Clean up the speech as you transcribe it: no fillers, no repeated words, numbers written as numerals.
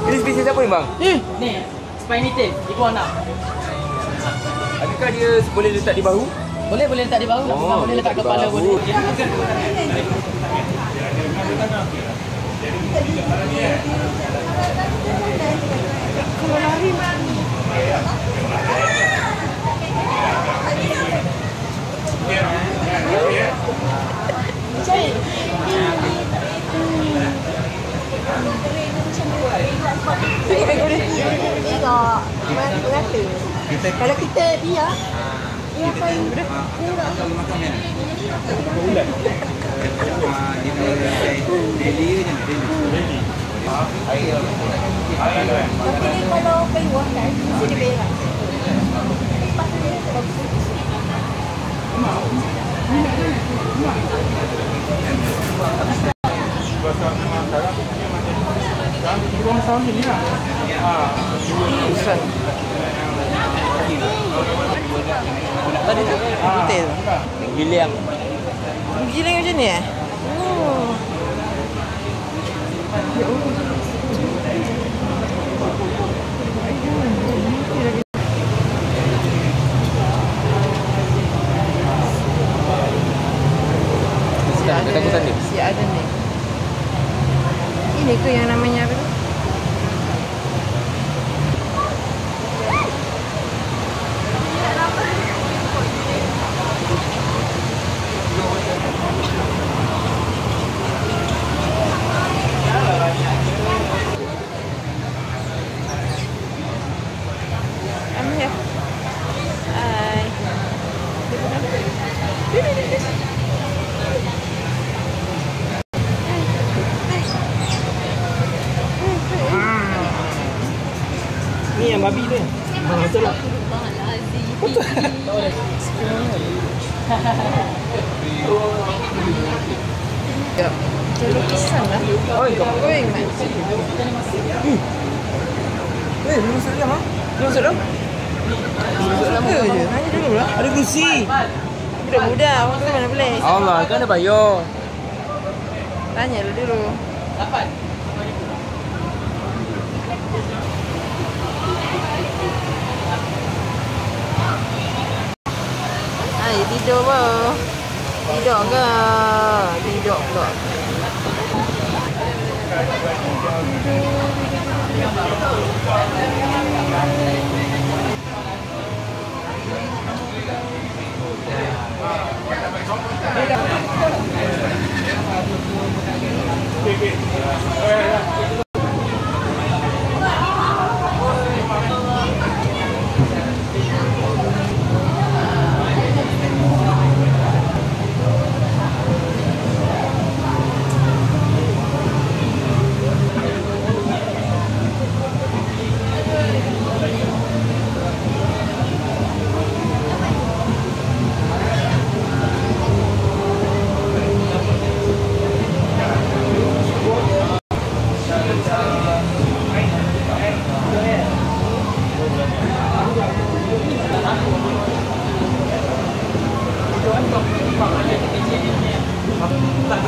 Ini spesies apa ni bang? Ni, spiny tail, iguana. Adakah dia boleh letak di bahu? Boleh letak di bahu, boleh letak kepala boleh. Kalau lari mana? Kalau kita dia akan bulan. tapi dia kalau keluar kan dia berak. Lepas dia bagus. Tadi tu putih tu. Gilang. Gilang macam ni eh? Oh. Ya Allah. Si ada ni. Ini tu yang namanya apa tu? I'm here. Hi. Ni yang babi tu. Betul lah. Betul. Ya. Jadi lukisan lah. Oh, kau. Oi, Mat. Belum masuk dalam ah? Belum masuk dalam? Masuk lama je. Tanya dulu lah. Ada kursi. Budak-budak. Orang tu mana boleh. Allah, kan ada bayar. Tanya dulu. Dapat. Ay, tidur apa? Tidur ke? Tidur pula. Tak